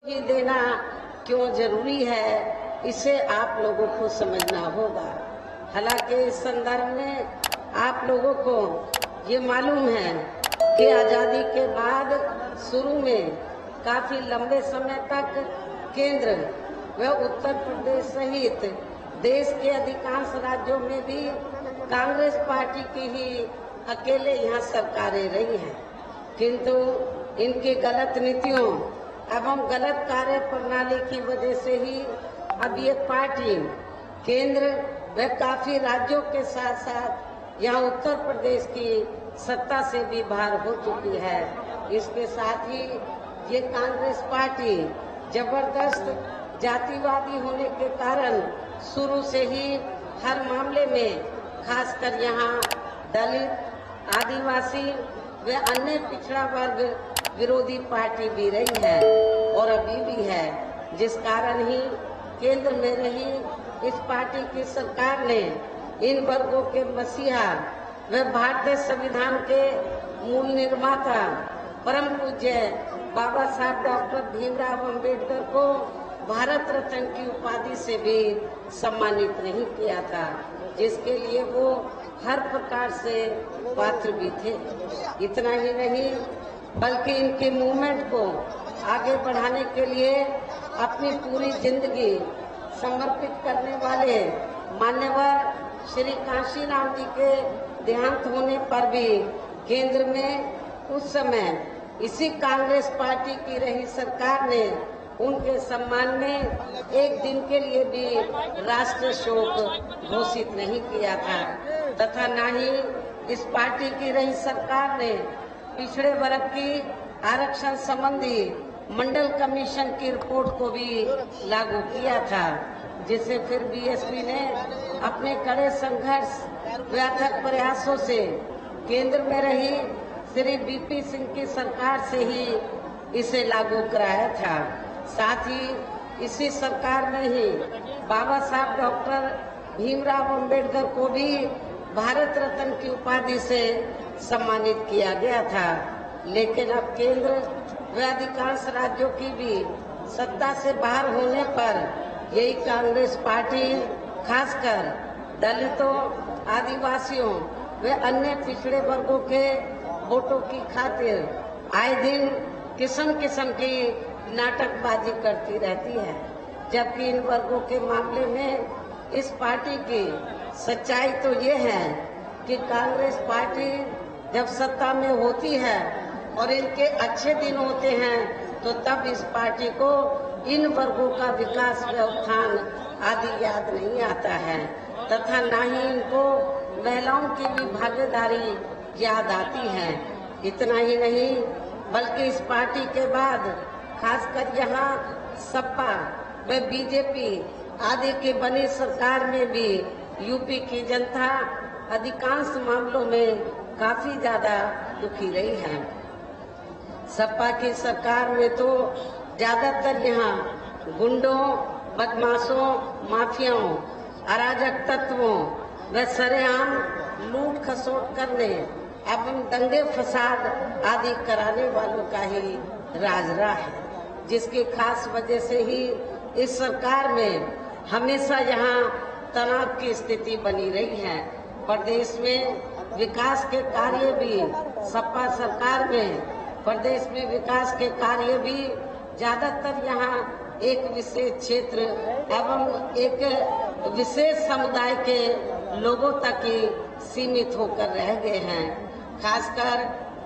ही देना क्यों जरूरी है, इसे आप लोगों को समझना होगा। हालांकि इस संदर्भ में आप लोगों को ये मालूम है कि आज़ादी के बाद शुरू में काफी लंबे समय तक केंद्र व उत्तर प्रदेश सहित देश के अधिकांश राज्यों में भी कांग्रेस पार्टी की ही अकेले यहाँ सरकारें रही हैं, किंतु इनकी गलत नीतियों एवं गलत कार्य प्रणाली की वजह से ही अब ये पार्टी केंद्र व काफी राज्यों के साथ साथ यहाँ उत्तर प्रदेश की सत्ता से भी बाहर हो चुकी है। इसके साथ ही ये कांग्रेस पार्टी जबरदस्त जातिवादी होने के कारण शुरू से ही हर मामले में खासकर यहाँ दलित, आदिवासी व अन्य पिछड़ा वर्ग विरोधी पार्टी भी रही है और अभी भी है, जिस कारण ही केंद्र में रही इस पार्टी की सरकार ने इन वर्गों के मसीहा व भारतीय संविधान के मूल निर्माता परम पूज्य बाबा साहब डॉक्टर भीमराव अम्बेडकर को भारत रत्न की उपाधि से भी सम्मानित नहीं किया था, जिसके लिए वो हर प्रकार से पात्र भी थे। इतना ही नहीं बल्कि इनके मूवमेंट को आगे बढ़ाने के लिए अपनी पूरी जिंदगी समर्पित करने वाले मान्यवर श्री कांशीराम जी के देहांत होने पर भी केंद्र में उस समय इसी कांग्रेस पार्टी की रही सरकार ने उनके सम्मान में एक दिन के लिए भी राष्ट्रीय शोक घोषित नहीं किया था, तथा न ही इस पार्टी की रही सरकार ने पिछड़े वर्ग की आरक्षण संबंधी मंडल कमीशन की रिपोर्ट को भी लागू किया था, जिसे फिर बीएसपी ने अपने कड़े संघर्ष व अथक प्रयासों से केंद्र में रही श्री बीपी सिंह की सरकार से ही इसे लागू कराया था। साथ ही इसी सरकार में ही बाबा साहब डॉक्टर भीमराव अम्बेडकर को भी भारत रत्न की उपाधि से सम्मानित किया गया था। लेकिन अब केंद्र व अधिकांश राज्यों की भी सत्ता से बाहर होने पर यही कांग्रेस पार्टी खासकर दलितों, आदिवासियों व अन्य पिछड़े वर्गों के वोटों की खातिर आए दिन किस्म किस्म की नाटकबाजी करती रहती है, जबकि इन वर्गों के मामले में इस पार्टी की सच्चाई तो ये है कि कांग्रेस पार्टी जब सत्ता में होती है और इनके अच्छे दिन होते हैं तो तब इस पार्टी को इन वर्गों का विकास व उत्थान आदि याद नहीं आता है, तथा न ही इनको महिलाओं की भी भागीदारी याद आती है। इतना ही नहीं बल्कि इस पार्टी के बाद खासकर यहाँ सपा व बीजेपी आदि की बनी सरकार में भी यूपी की जनता अधिकांश मामलों में काफी ज्यादा दुखी रही है। सपा की सरकार में तो ज्यादातर यहाँ गुंडों, बदमाशों, माफियाओं, अराजक तत्वों व सरेआम लूट खसोट करने एवं दंगे फसाद आदि कराने वालों का ही राज रहा है, जिसकी खास वजह से ही इस सरकार में हमेशा यहाँ तनाव की स्थिति बनी रही है। प्रदेश में विकास के कार्य भी सपा सरकार में प्रदेश में विकास के कार्य भी ज्यादातर यहाँ एक विशेष क्षेत्र एवं एक विशेष समुदाय के लोगों तक ही सीमित होकर रह गए हैं। खासकर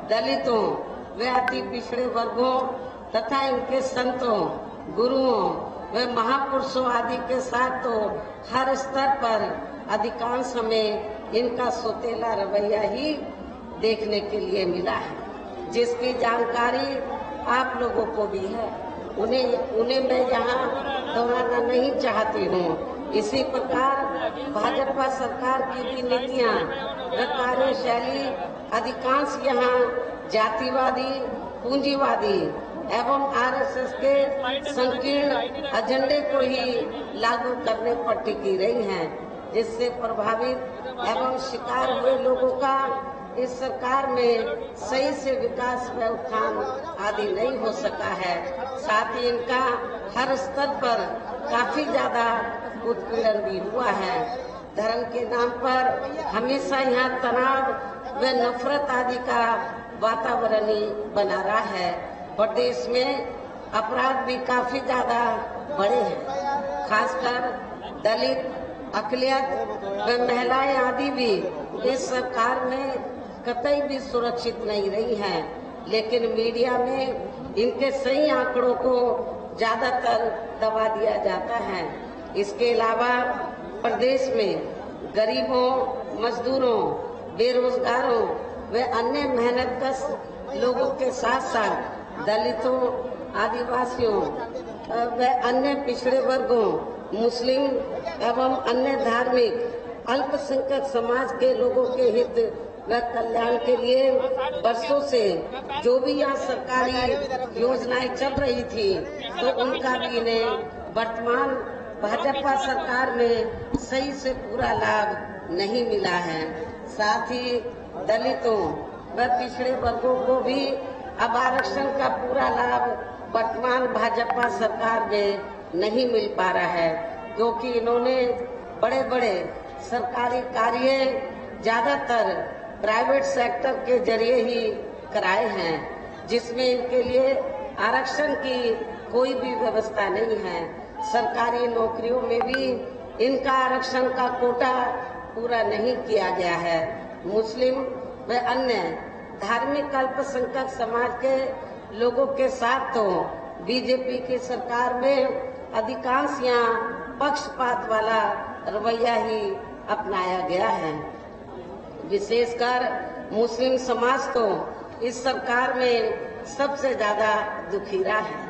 दलितों व अति पिछड़े वर्गों तथा इनके संतों, गुरुओं व महापुरुषों आदि के साथ तो हर स्तर पर अधिकांश हमें इनका सोतेला रवैया ही देखने के लिए मिला है, जिसकी जानकारी आप लोगों को भी है। उन्हें मैं यहाँ दोहराना नहीं चाहती हूँ। इसी प्रकार भाजपा सरकार की भी नीतियाँ व कार्यशैली अधिकांश यहाँ जातिवादी, पूंजीवादी एवं आरएसएस के संकीर्ण एजेंडे को ही लागू करने पर टिकी रही हैं, जिससे प्रभावित एवं शिकार हुए लोगों का इस सरकार में सही से विकास व उत्थान आदि नहीं हो सका है। साथ ही इनका हर स्तर पर काफी ज्यादा उत्पीड़न भी हुआ है। धर्म के नाम पर हमेशा यहाँ तनाव व नफरत आदि का वातावरण ही बना रहा है और देश में अपराध भी काफी ज्यादा बढ़े हैं। खासकर दलित, अकलियत व महिलाएं आदि भी इस सरकार में कतई भी सुरक्षित नहीं रही हैं। लेकिन मीडिया में इनके सही आंकड़ों को ज्यादातर दबा दिया जाता है। इसके अलावा प्रदेश में गरीबों, मजदूरों, बेरोजगारों व अन्य मेहनतकश लोगों के साथ साथ दलितों, आदिवासियों व अन्य पिछड़े वर्गों, मुस्लिम एवं अन्य धार्मिक अल्पसंख्यक समाज के लोगों के हित व कल्याण के लिए वर्षों से जो भी यहाँ सरकारी योजनाएं चल रही थी तो उनका भी इन्हें वर्तमान भाजपा सरकार में सही से पूरा लाभ नहीं मिला है। साथ ही दलितों व पिछड़े वर्गों को भी अब आरक्षण का पूरा लाभ वर्तमान भाजपा सरकार में नहीं मिल पा रहा है, क्योंकि इन्होंने बड़े बड़े सरकारी कार्य ज्यादातर प्राइवेट सेक्टर के जरिए ही कराए हैं, जिसमें इनके लिए आरक्षण की कोई भी व्यवस्था नहीं है। सरकारी नौकरियों में भी इनका आरक्षण का कोटा पूरा नहीं किया गया है। मुस्लिम व अन्य धार्मिक अल्पसंख्यक समाज के लोगों के साथ तो बीजेपी की सरकार में अधिकांश यहाँ पक्षपात वाला रवैया ही अपनाया गया है। विशेषकर मुस्लिम समाज तो इस सरकार में सबसे ज्यादा दुखी रहा है।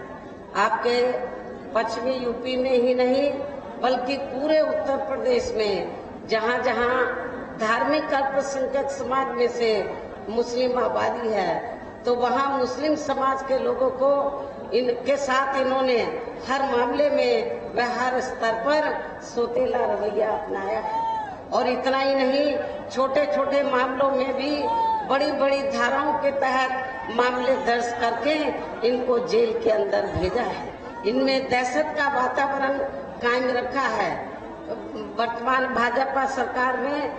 आपके पश्चिमी यूपी में ही नहीं बल्कि पूरे उत्तर प्रदेश में जहाँ जहाँ धार्मिक अल्पसंख्यक समाज में से मुस्लिम आबादी है तो वहाँ मुस्लिम समाज के लोगों को इनके साथ इन्होंने हर मामले में व हर स्तर पर सोतेला रवैया अपनाया है। और इतना ही नहीं, छोटे छोटे मामलों में भी बड़ी बड़ी धाराओं के तहत मामले दर्ज करके इनको जेल के अंदर भेजा है। इनमें दहशत का वातावरण कायम रखा है। वर्तमान भाजपा सरकार में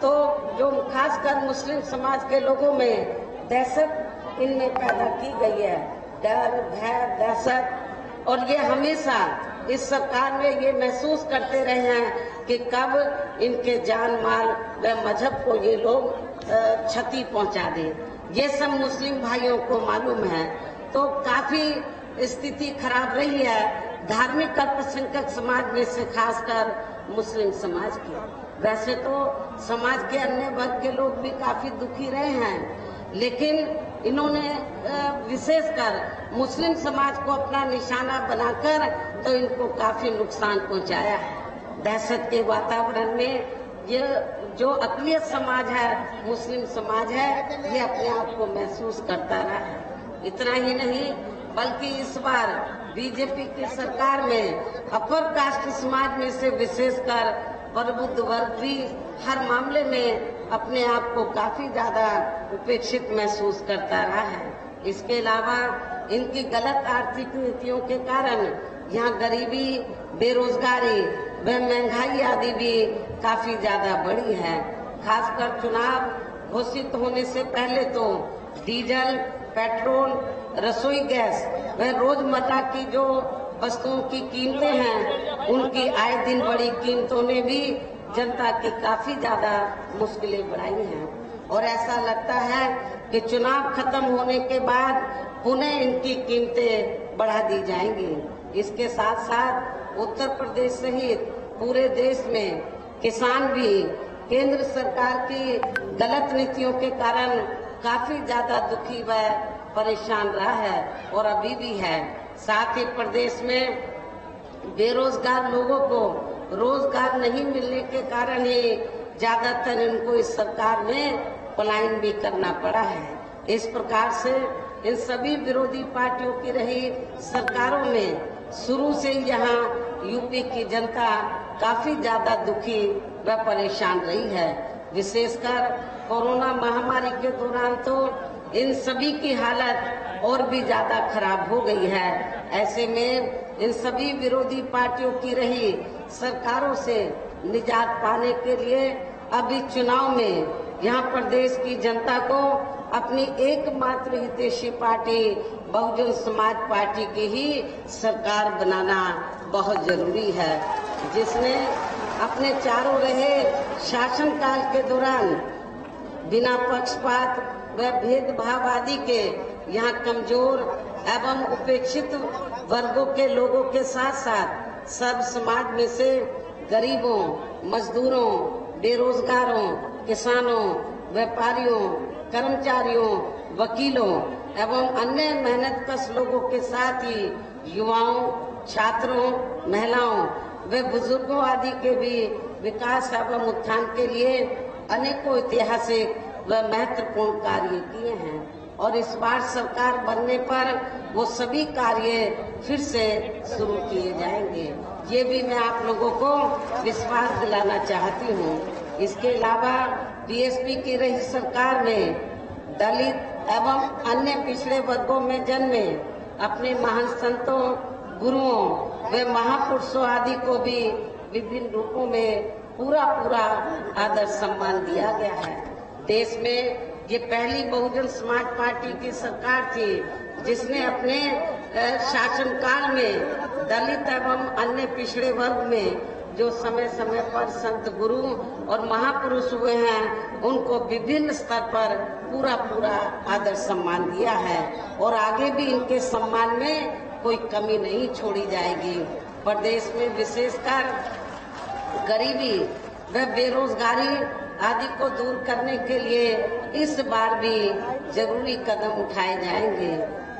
तो जो खासकर मुस्लिम समाज के लोगों में दहशत इनमें पैदा की गई है, डर, भय, दहशत। और ये हमेशा इस सरकार में ये महसूस करते रहे हैं कि कब इनके जान माल व मजहब को ये लोग क्षति पहुंचा दें। ये सब मुस्लिम भाइयों को मालूम है। तो काफी स्थिति खराब रही है धार्मिक अल्पसंख्यक समाज में से, खासकर मुस्लिम समाज की। वैसे तो समाज के अन्य वर्ग के लोग भी काफी दुखी रहे हैं, लेकिन इन्होंने विशेषकर मुस्लिम समाज को अपना निशाना बनाकर तो इनको काफी नुकसान पहुंचाया है। दहशत के वातावरण में ये जो अक़लियत समाज है, मुस्लिम समाज है, ये अपने आप को महसूस करता रहा है। इतना ही नहीं बल्कि इस बार बीजेपी की सरकार में अपर कास्ट समाज में से विशेषकर प्रबुद्ध वर्ग भी हर मामले में अपने आप को काफी ज्यादा उपेक्षित महसूस करता रहा है। इसके अलावा इनकी गलत आर्थिक नीतियों के कारण यहाँ गरीबी, बेरोजगारी व महंगाई आदि भी काफी ज्यादा बढ़ी है। खासकर चुनाव घोषित होने से पहले तो डीजल, पेट्रोल, रसोई गैस व रोजमर्रा की जो वस्तुओं की कीमतें हैं, उनकी आए दिन बढ़ी कीमतों ने भी जनता की काफी ज्यादा मुश्किलें बढ़ाई हैं। और ऐसा लगता है कि चुनाव खत्म होने के बाद पुनः इनकी कीमतें बढ़ा दी जाएंगी। इसके साथ साथ उत्तर प्रदेश सहित पूरे देश में किसान भी केंद्र सरकार की गलत नीतियों के कारण काफी ज्यादा दुखी व परेशान रहा है और अभी भी है। साथ ही प्रदेश में बेरोजगार लोगों को रोजगार नहीं मिलने के कारण ही ज्यादातर इनको इस सरकार में पलायन भी करना पड़ा है। इस प्रकार से इन सभी विरोधी पार्टियों की रही सरकारों में शुरू से यहाँ यूपी की जनता काफी ज्यादा दुखी व परेशान रही है। विशेषकर कोरोना महामारी के दौरान तो इन सभी की हालत और भी ज्यादा खराब हो गई है। ऐसे में इन सभी विरोधी पार्टियों की रही सरकारों से निजात पाने के लिए अभी चुनाव में यहाँ प्रदेश की जनता को अपनी एकमात्र हितैषी पार्टी बहुजन समाज पार्टी की ही सरकार बनाना बहुत जरूरी है, जिसने अपने चारों रहे शासनकाल के दौरान बिना पक्षपात व भेदभाव आदि के यहाँ कमजोर एवं उपेक्षित वर्गों के लोगों के साथ साथ सब समाज में से गरीबों, मजदूरों, बेरोजगारों, किसानों, व्यापारियों, कर्मचारियों, वकीलों एवं अन्य मेहनतकश लोगों के साथ ही युवाओं, छात्रों, महिलाओं व बुजुर्गों आदि के भी विकास एवं उत्थान के लिए अनेकों ऐतिहासिक व महत्वपूर्ण कार्य किए हैं और इस बार सरकार बनने पर वो सभी कार्य फिर से शुरू किए जाएंगे। ये भी मैं आप लोगों को विश्वास दिलाना चाहती हूँ। इसके अलावा बीएसपी की रही सरकार में दलित एवं अन्य पिछड़े वर्गों में जन्मे अपने महान संतों, गुरुओं व महापुरुषों आदि को भी विभिन्न रूपों में पूरा आदर सम्मान दिया गया है। देश में ये पहली बहुजन समाज पार्टी की सरकार थी जिसने अपने शासनकाल में दलित एवं अन्य पिछड़े वर्ग में जो समय समय पर संत गुरु और महापुरुष हुए हैं उनको विभिन्न स्तर पर पूरा आदर सम्मान दिया है और आगे भी इनके सम्मान में कोई कमी नहीं छोड़ी जाएगी। प्रदेश में विशेषकर गरीबी व बेरोजगारी आदि को दूर करने के लिए इस बार भी जरूरी कदम उठाए जाएंगे।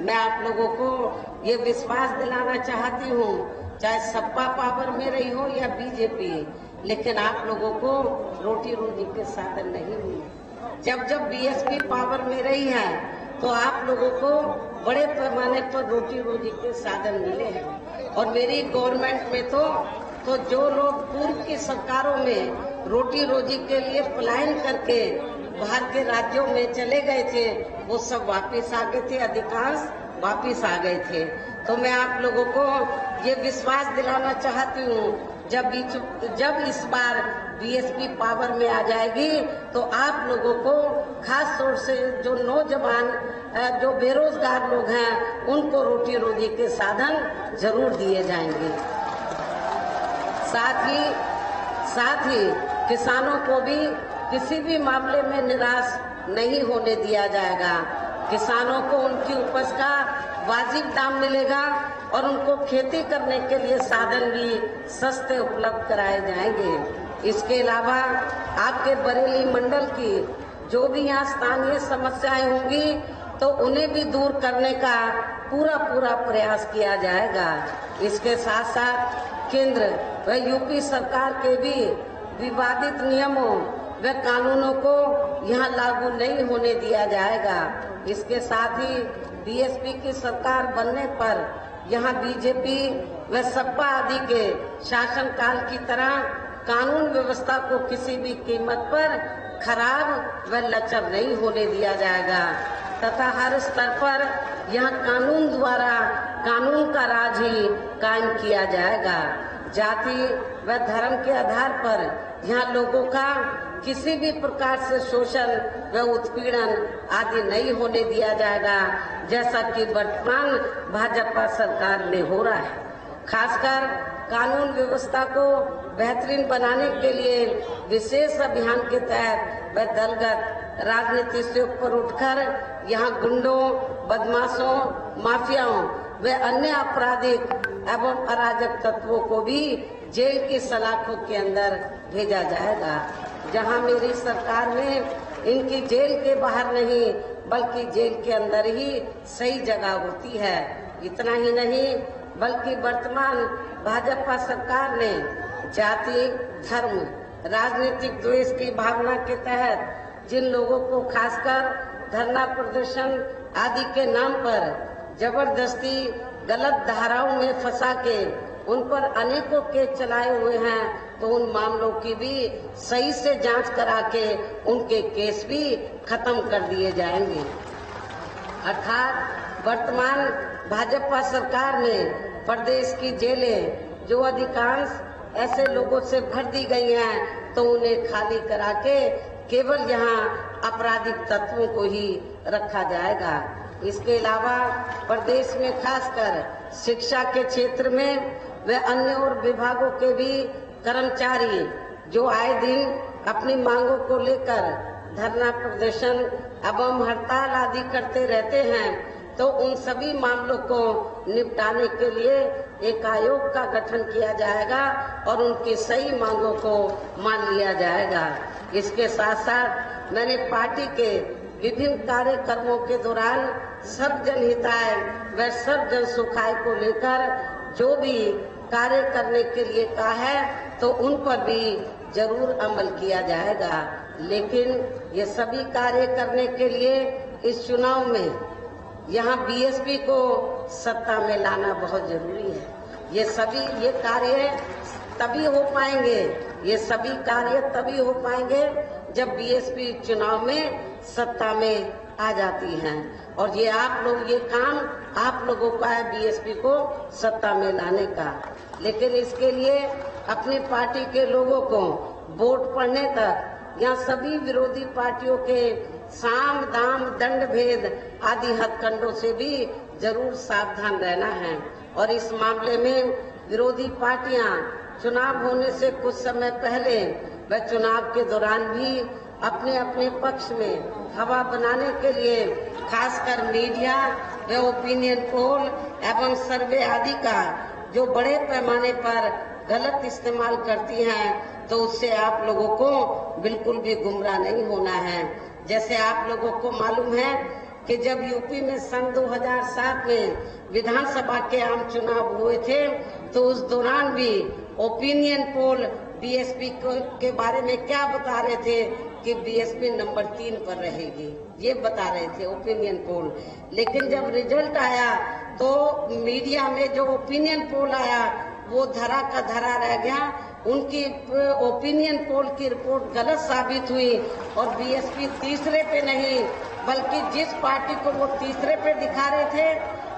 मैं आप लोगों को ये विश्वास दिलाना चाहती हूँ, चाहे सपा पावर में रही हो या बीजेपी, लेकिन आप लोगों को रोटी रोजी के साधन नहीं मिले। जब बीएसपी पावर में रही है तो आप लोगों को बड़े पैमाने पर रोटी रोजी के साधन मिले हैं और मेरी गवर्नमेंट में तो जो लोग पूर्व की सरकारों में रोटी रोजी के लिए पलायन करके बाहर के राज्यों में चले गए थे वो सब वापस आ गए थे, अधिकांश वापस आ गए थे। तो मैं आप लोगों को ये विश्वास दिलाना चाहती हूँ, जब इस बार बीएसपी पावर में आ जाएगी तो आप लोगों को खास तौर से जो नौजवान जो बेरोजगार लोग हैं उनको रोटी रोजी के साधन जरूर दिए जाएंगे। साथ ही किसानों को भी किसी भी मामले में निराश नहीं होने दिया जाएगा। किसानों को उनकी उपज का वाजिब दाम मिलेगा और उनको खेती करने के लिए साधन भी सस्ते उपलब्ध कराए जाएंगे। इसके अलावा आपके बरेली मंडल की जो भी यहाँ स्थानीय समस्याएं होंगी तो उन्हें भी दूर करने का पूरा प्रयास किया जाएगा। इसके साथ साथ केंद्र व यूपी सरकार के भी विवादित नियमों व कानूनों को यहाँ लागू नहीं होने दिया जाएगा। इसके साथ ही बीएसपी की सरकार बनने पर यहाँ बीजेपी व सपा आदि के शासनकाल की तरह कानून व्यवस्था को किसी भी कीमत पर खराब व लचर नहीं होने दिया जाएगा तथा हर स्तर पर यहाँ कानून द्वारा कानून का राज ही कायम किया जाएगा। जाति व धर्म के आधार पर यहाँ लोगों का किसी भी प्रकार से शोषण व उत्पीड़न आदि नहीं होने दिया जाएगा, जैसा कि वर्तमान भाजपा सरकार में हो रहा है। खासकर कानून व्यवस्था को बेहतरीन बनाने के लिए विशेष अभियान के तहत व दलगत राजनीति से ऊपर उठकर यहाँ गुंडों, बदमाशों, माफियाओं व अन्य आपराधिक एवं अराजक तत्वों को भी जेल की सलाखों के अंदर भेजा जाएगा। जहां मेरी सरकार में इनकी जेल के बाहर नहीं बल्कि जेल के अंदर ही सही जगह होती है। इतना ही नहीं बल्कि वर्तमान भाजपा सरकार ने जाति, धर्म, राजनीतिक द्वेष की भावना के तहत जिन लोगों को खासकर धरना प्रदर्शन आदि के नाम पर जबरदस्ती गलत धाराओं में फंसा के उन पर अनेकों केस चलाए हुए हैं, तो उन मामलों की भी सही से जांच करा के उनके केस भी खत्म कर दिए जाएंगे। अर्थात वर्तमान भाजपा सरकार ने प्रदेश की जेलें जो अधिकांश ऐसे लोगों से भर दी गई हैं, तो उन्हें खाली करा के केवल यहाँ आपराधिक तत्वों को ही रखा जाएगा। इसके अलावा प्रदेश में खासकर शिक्षा के क्षेत्र में व अन्य और विभागों के भी कर्मचारी जो आए दिन अपनी मांगों को लेकर धरना प्रदर्शन एवं हड़ताल आदि करते रहते हैं, तो उन सभी मामलों को निपटाने के लिए एक आयोग का गठन किया जाएगा और उनकी सही मांगों को मान लिया जाएगा। इसके साथ साथ मैंने पार्टी के विभिन्न कार्यक्रमों के दौरान सब जनहिताय व सब जन सुखाय को लेकर जो भी कार्य करने के लिए कहा है, तो उन पर भी जरूर अमल किया जाएगा। लेकिन ये सभी कार्य करने के लिए इस चुनाव में यहाँ बीएसपी को सत्ता में लाना बहुत जरूरी है। ये कार्य तभी हो पाएंगे, ये सभी कार्य तभी हो पाएंगे जब बीएसपी चुनाव में सत्ता में आ जाती हैं। और ये काम आप लोगों का है बीएसपी को सत्ता में लाने का। लेकिन इसके लिए अपनी पार्टी के लोगों को वोट पड़ने तक यहाँ सभी विरोधी पार्टियों के साम दाम दंड भेद आदि हथकंडों से भी जरूर सावधान रहना है। और इस मामले में विरोधी पार्टियां चुनाव होने से कुछ समय पहले व चुनाव के दौरान भी अपने अपने पक्ष में हवा बनाने के लिए खासकर मीडिया व ओपिनियन पोल एवं सर्वे आदि का जो बड़े पैमाने पर गलत इस्तेमाल करती हैं, तो उससे आप लोगों को बिल्कुल भी गुमराह नहीं होना है। जैसे आप लोगों को मालूम है कि जब यूपी में सन 2007 में विधानसभा के आम चुनाव हुए थे, तो उस दौरान भी ओपिनियन पोल बीएसपी के बारे में क्या बता रहे थे कि बीएसपी नंबर 3 पर रहेगी, ये बता रहे थे ओपिनियन पोल। लेकिन जब रिजल्ट आया तो मीडिया में जो ओपिनियन पोल आया वो धरा का धरा रह गया। उनकी ओपिनियन पोल की रिपोर्ट गलत साबित हुई और बीएसपी तीसरे पे नहीं बल्कि जिस पार्टी को वो तीसरे पे दिखा रहे थे,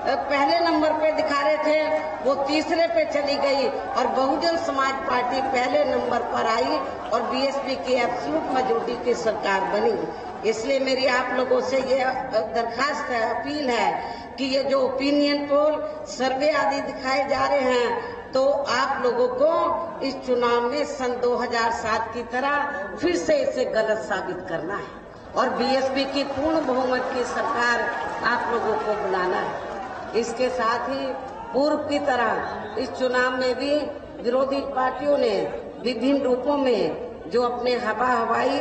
पहले नंबर पे दिखा रहे थे, वो तीसरे पे चली गई और बहुजन समाज पार्टी पहले नंबर पर आई और बीएसपी की एब्सोल्यूट मेजॉरिटी की सरकार बनी। इसलिए मेरी आप लोगों से ये दरखास्त है, अपील है कि ये जो ओपिनियन पोल सर्वे आदि दिखाए जा रहे हैं, तो आप लोगों को इस चुनाव में सन 2007 की तरह फिर से इसे गलत साबित करना है और बीएसपी की पूर्ण बहुमत की सरकार आप लोगों को बनाना है। इसके साथ ही पूर्व की तरह इस चुनाव में भी विरोधी पार्टियों ने विभिन्न रूपों में जो अपने हवाई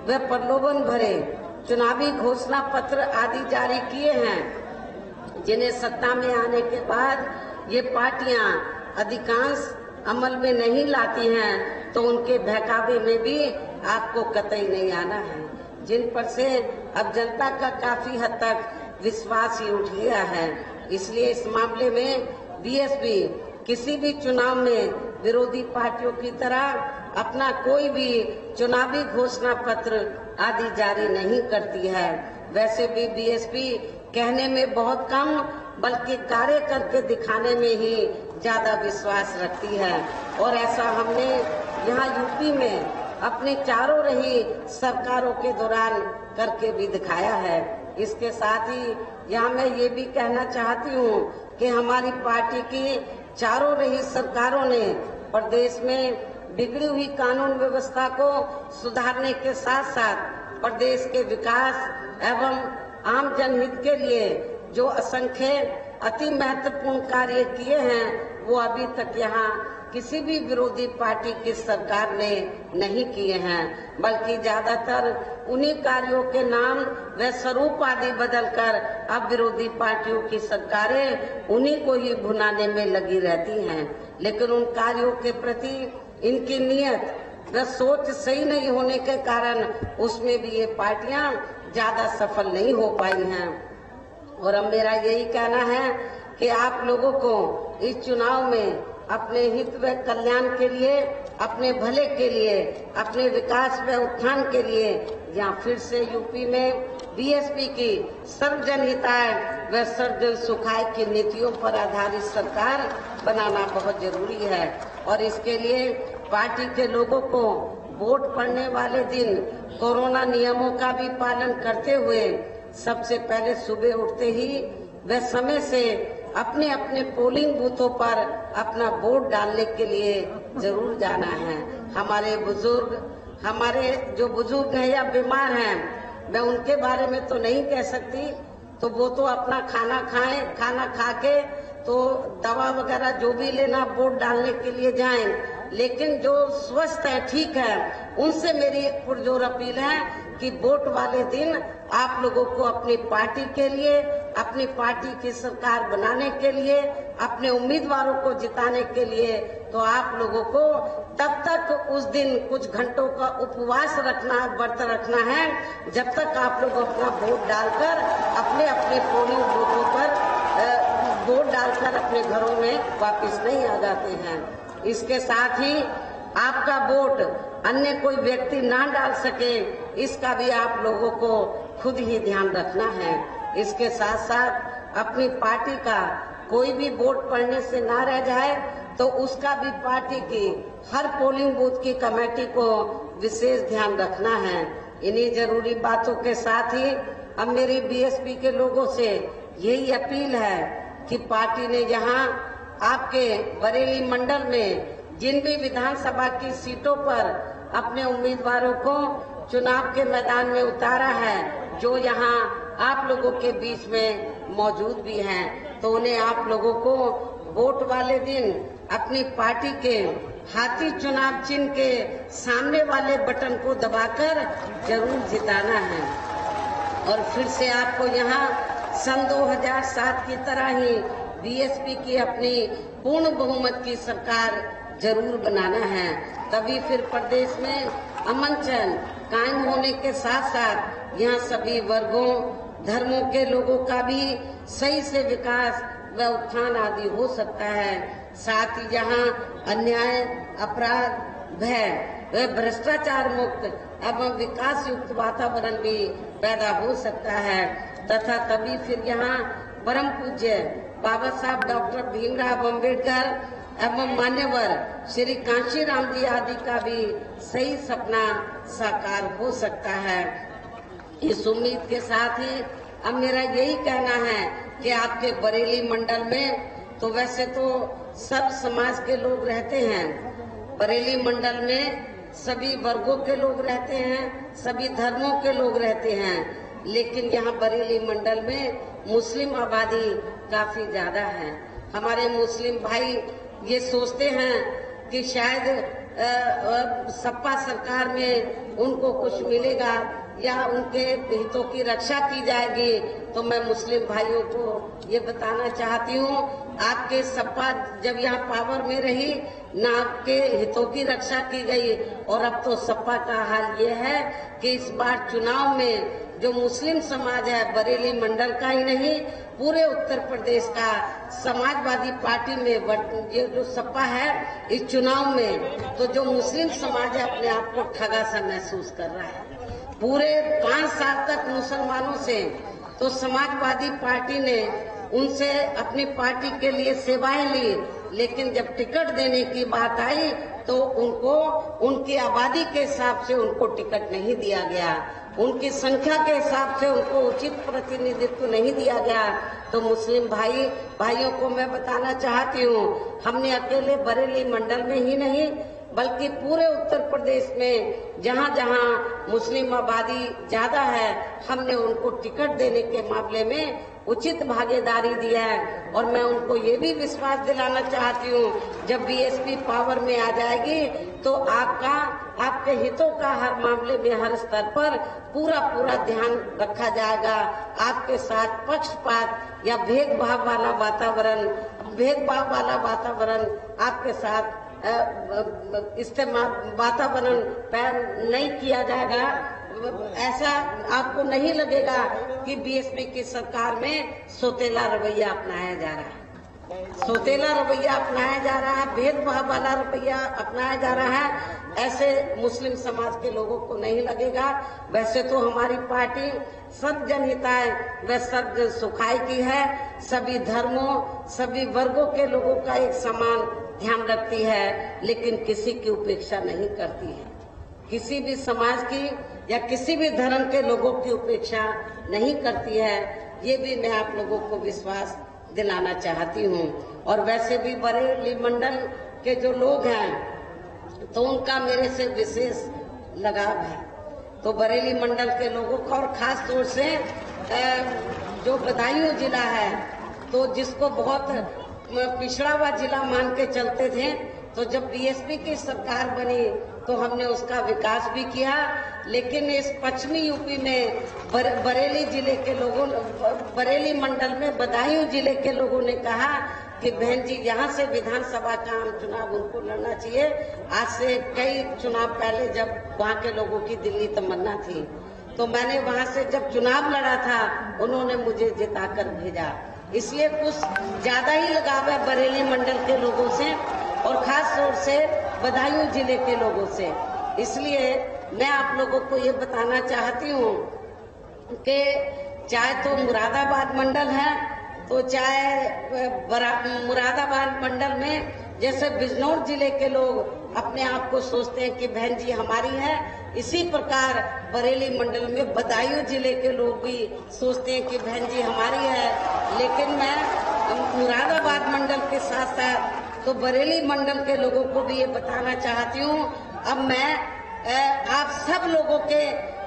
व प्रलोभन भरे चुनावी घोषणा पत्र आदि जारी किए हैं, जिन्हें सत्ता में आने के बाद ये पार्टियां अधिकांश अमल में नहीं लाती हैं, तो उनके बहकावे में भी आपको कतई नहीं आना है, जिन पर से अब जनता का काफी हद तक विश्वास ही उठ गया है। इसलिए इस मामले में बीएसपी किसी भी चुनाव में विरोधी पार्टियों की तरह अपना कोई भी चुनावी घोषणा पत्र आदि जारी नहीं करती है। वैसे भी बीएसपी कहने में बहुत कम बल्कि कार्य करके दिखाने में ही ज्यादा विश्वास रखती है और ऐसा हमने यहाँ यूपी में अपनी चारों रही सरकारों के दौरान करके भी दिखाया है। इसके साथ ही यहाँ मैं ये भी कहना चाहती हूँ कि हमारी पार्टी की चारों रही सरकारों ने प्रदेश में बिगड़ी हुई कानून व्यवस्था को सुधारने के साथ साथ प्रदेश के विकास एवं आम जनहित के लिए जो असंख्य अति महत्वपूर्ण कार्य किए हैं, वो अभी तक यहाँ किसी भी विरोधी पार्टी की सरकार ने नहीं किए हैं, बल्कि ज्यादातर उन्हीं कार्यों के नाम व स्वरूप आदि बदलकर अब विरोधी पार्टियों की सरकारें उन्हीं को ही भुनाने में लगी रहती हैं। लेकिन उन कार्यों के प्रति इनकी नियत व सोच सही नहीं होने के कारण उसमें भी ये पार्टियां ज्यादा सफल नहीं हो पाई हैं। और अब मेरा यही कहना है कि आप लोगों को इस चुनाव में अपने हित व कल्याण के लिए, अपने भले के लिए, अपने विकास व उत्थान के लिए यहाँ फिर से यूपी में बीएसपी की सर्वजन हिताय व सर्वजन सुखाय की नीतियों पर आधारित सरकार बनाना बहुत जरूरी है। और इसके लिए पार्टी के लोगों को वोट पड़ने वाले दिन कोरोना नियमों का भी पालन करते हुए सबसे पहले सुबह उठते ही व समय से अपने अपने पोलिंग बूथों पर अपना वोट डालने के लिए जरूर जाना है। हमारे जो बुजुर्ग हैं या बीमार हैं, मैं उनके बारे में तो नहीं कह सकती, तो वो तो अपना खाना खाएं, खाना खा के तो दवा वगैरह जो भी लेना वोट डालने के लिए जाएं। लेकिन जो स्वस्थ है, ठीक है, उनसे मेरी पुरजोर अपील है कि वोट वाले दिन आप लोगों को अपनी पार्टी के लिए, अपनी पार्टी की सरकार बनाने के लिए, अपने उम्मीदवारों को जिताने के लिए, तो आप लोगों को तब तक उस दिन कुछ घंटों का उपवास रखना, व्रत रखना है, जब तक आप लोग अपना वोट डालकर अपने अपने पोलिंग बूथों पर वोट डालकर अपने घरों में वापस नहीं आ जाते हैं। इसके साथ ही आपका वोट अन्य कोई व्यक्ति ना डाल सके, इसका भी आप लोगों को खुद ही ध्यान रखना है। इसके साथ साथ अपनी पार्टी का कोई भी वोट पड़ने से ना रह जाए, तो उसका भी पार्टी की हर पोलिंग बूथ की कमेटी को विशेष ध्यान रखना है। इन्हीं जरूरी बातों के साथ ही अब मेरी बीएसपी के लोगों से यही अपील है कि पार्टी ने यहाँ आपके बरेली मंडल में जिन भी विधानसभा की सीटों पर अपने उम्मीदवारों को चुनाव के मैदान में उतारा है, जो यहाँ आप लोगों के बीच में मौजूद भी हैं, तो उन्हें आप लोगों को वोट वाले दिन अपनी पार्टी के हाथी चुनाव चिन्ह के सामने वाले बटन को दबाकर जरूर जिताना है। और फिर से आपको यहाँ सन 2007 की तरह ही बीएसपी की अपनी पूर्ण बहुमत की सरकार जरूर बनाना है। तभी फिर प्रदेश में अमन चैन कायम होने के साथ साथ यहाँ सभी वर्गों, धर्मों के लोगों का भी सही से विकास व उत्थान आदि हो सकता है। साथ ही यहाँ अन्याय, अपराध, भय व भ्रष्टाचार मुक्त एवं विकास युक्त वातावरण भी पैदा हो सकता है। तथा तभी फिर यहाँ परम पूज्य बाबा साहब डॉक्टर भीमराव अम्बेडकर एवं मान्यवर श्री कांशीराम जी आदि का भी सही सपना साकार हो सकता है। इस उम्मीद के साथ ही अब मेरा यही कहना है कि आपके बरेली मंडल में तो वैसे तो सब समाज के लोग रहते हैं, बरेली मंडल में सभी वर्गों के लोग रहते हैं, सभी धर्मों के लोग रहते हैं, लेकिन यहाँ बरेली मंडल में मुस्लिम आबादी काफी ज्यादा है। हमारे मुस्लिम भाई ये सोचते हैं कि शायद सपा सरकार में उनको कुछ मिलेगा या उनके हितों की रक्षा की जाएगी। तो मैं मुस्लिम भाइयों को ये बताना चाहती हूँ, आपके सपा जब यहाँ पावर में रही न आपके हितों की रक्षा की गई, और अब तो सपा का हाल ये है कि इस बार चुनाव में जो मुस्लिम समाज है, बरेली मंडल का ही नहीं पूरे उत्तर प्रदेश का समाजवादी पार्टी में ये जो सपा है इस चुनाव में, तो जो मुस्लिम समाज है अपने आप को ठगा सा महसूस कर रहा है। पूरे 5 साल तक मुसलमानों से तो समाजवादी पार्टी ने उनसे अपनी पार्टी के लिए सेवाएं ली, लेकिन जब टिकट देने की बात आई तो उनको उनकी आबादी के हिसाब से उनको टिकट नहीं दिया गया, उनकी संख्या के हिसाब से उनको उचित प्रतिनिधित्व नहीं दिया गया। तो मुस्लिम भाइयों को मैं बताना चाहती हूँ, हमने अकेले बरेली मंडल में ही नहीं बल्कि पूरे उत्तर प्रदेश में जहाँ जहाँ मुस्लिम आबादी ज्यादा है, हमने उनको टिकट देने के मामले में उचित भागीदारी दिया है। और मैं उनको ये भी विश्वास दिलाना चाहती हूँ, जब बीएसपी पावर में आ जाएगी तो आपके हितों का हर मामले में हर स्तर पर पूरा ध्यान रखा जाएगा। आपके साथ पक्षपात या भेदभाव वाला वातावरण आपके साथ इस्तेमाल वातावरण पैदा नहीं किया जाएगा। ऐसा आपको नहीं लगेगा कि बीएसपी की सरकार में सोतेला रवैया अपनाया जा रहा है। सोतेला रवैया अपनाया जा रहा है, भेदभाव वाला रवैया अपनाया जा रहा है, ऐसे मुस्लिम समाज के लोगों को नहीं लगेगा। वैसे तो हमारी पार्टी सब जनहिताय व सब सुखाई की है, सभी धर्मों सभी वर्गों के लोगों का एक समान ध्यान रखती है, लेकिन किसी की उपेक्षा नहीं करती है। किसी भी समाज की या किसी भी धर्म के लोगों की उपेक्षा नहीं करती है, ये भी मैं आप लोगों को विश्वास दिलाना चाहती हूँ। और वैसे भी बरेली मंडल के जो लोग हैं तो उनका मेरे से विशेष लगाव है। तो बरेली मंडल के लोगों का और खास तौर से जो बदायूं जिला है, तो जिसको बहुत पिछड़ा हुआ जिला मान के चलते थे, तो जब बीएसपी की सरकार बनी तो हमने उसका विकास भी किया। लेकिन इस पश्चिमी यूपी में बरेली जिले के लोगों, बरेली मंडल में बदायूं जिले के लोगों ने कहा कि बहन जी यहाँ से विधानसभा का आम चुनाव उनको लड़ना चाहिए। आज से कई चुनाव पहले जब वहाँ के लोगों की दिल्ली तमन्ना थी, तो मैंने वहाँ से जब चुनाव लड़ा था, उन्होंने मुझे जिताकर भेजा। इसलिए कुछ ज्यादा ही लगाव है बरेली मंडल के लोगों से और खास तौर से बदायूं जिले के लोगों से। इसलिए मैं आप लोगों को ये बताना चाहती हूँ कि चाहे तो मुरादाबाद मंडल है, तो चाहे मुरादाबाद मंडल में जैसे बिजनौर जिले के लोग अपने आप को सोचते हैं कि बहन जी हमारी है, इसी प्रकार बरेली मंडल में बदायूं जिले के लोग भी सोचते हैं कि बहन जी हमारी है। लेकिन मैं मुरादाबाद मंडल के साथ साथ तो बरेली मंडल के लोगों को भी ये बताना चाहती हूँ। अब मैं आप सब लोगों के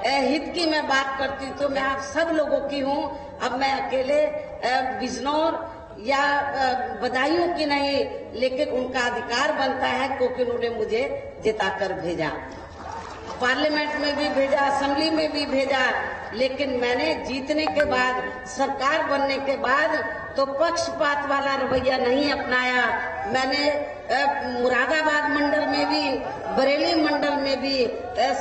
हित की मैं बात करती हूँ, तो मैं आप सब लोगों की हूँ। अब मैं अकेले बिजनौर या बदायूं की नहीं, लेकिन उनका अधिकार बनता है क्योंकि उन्होंने मुझे जिताकर भेजा, पार्लियामेंट में भी भेजा, असेंबली में भी भेजा। लेकिन मैंने जीतने के बाद, सरकार बनने के बाद तो पक्षपात वाला रवैया नहीं अपनाया। मैंने मुरादाबाद मंडल में भी, बरेली मंडल में भी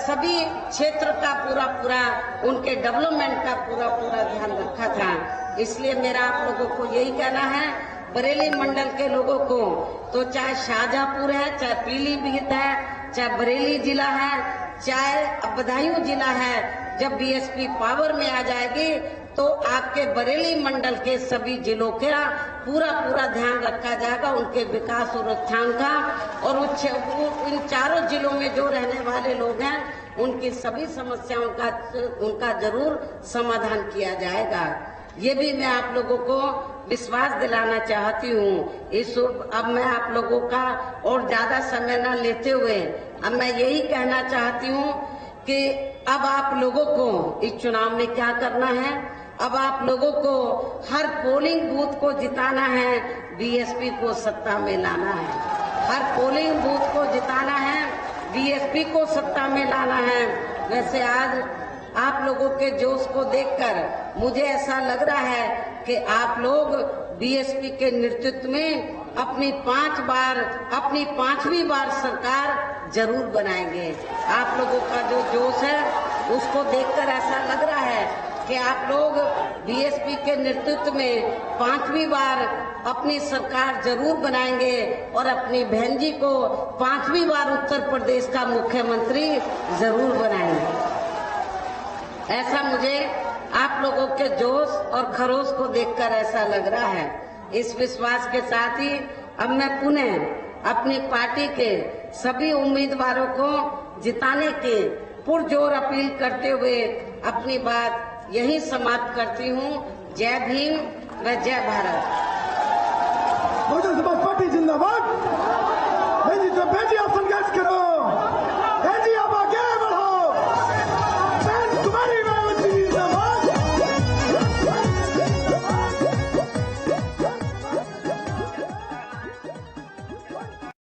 सभी क्षेत्र का पूरा उनके डेवलपमेंट का पूरा ध्यान रखा था। इसलिए मेरा आप लोगों को यही कहना है, बरेली मंडल के लोगों को, तो चाहे शाहजहांपुर है, चाहे पीलीभीत है, चाहे बरेली जिला है, चाहे बदायूं जिला है, जब बीएसपी पावर में आ जाएगी तो आपके बरेली मंडल के सभी जिलों का पूरा ध्यान रखा जाएगा, उनके विकास और उत्थान का। और इन चारों जिलों में जो रहने वाले लोग हैं उनकी सभी समस्याओं का उनका जरूर समाधान किया जाएगा। ये भी मैं आप लोगों को विश्वास दिलाना चाहती हूँ। अब मैं आप लोगों का और ज्यादा समय न लेते हुए अब मैं यही कहना चाहती हूँ कि अब आप लोगों को इस चुनाव में क्या करना है। अब आप लोगों को हर पोलिंग बूथ को जिताना है, बीएसपी को सत्ता में लाना है। हर पोलिंग बूथ को जिताना है, बीएसपी को सत्ता में लाना है। वैसे आज आप लोगों के जोश को देखकर मुझे ऐसा लग रहा है कि आप लोग बीएसपी के नेतृत्व में अपनी 5वीं बार सरकार जरूर बनाएंगे। आप लोगों का जो जोश है उसको देखकर ऐसा लग रहा है कि आप लोग बीएसपी के नेतृत्व में 5वीं बार अपनी सरकार जरूर बनाएंगे और अपनी बहन जी को 5वीं बार उत्तर प्रदेश का मुख्यमंत्री जरूर बनाएंगे। ऐसा मुझे आप लोगों के जोश और खरोश को देखकर ऐसा लग रहा है। इस विश्वास के साथ ही अब मैं पुनः अपनी पार्टी के सभी उम्मीदवारों को जिताने के पुरजोर अपील करते हुए अपनी बात यही समाप्त करती हूँ। जय भीम व जय भारत। बहुजन समाज पार्टी जिंदाबाद।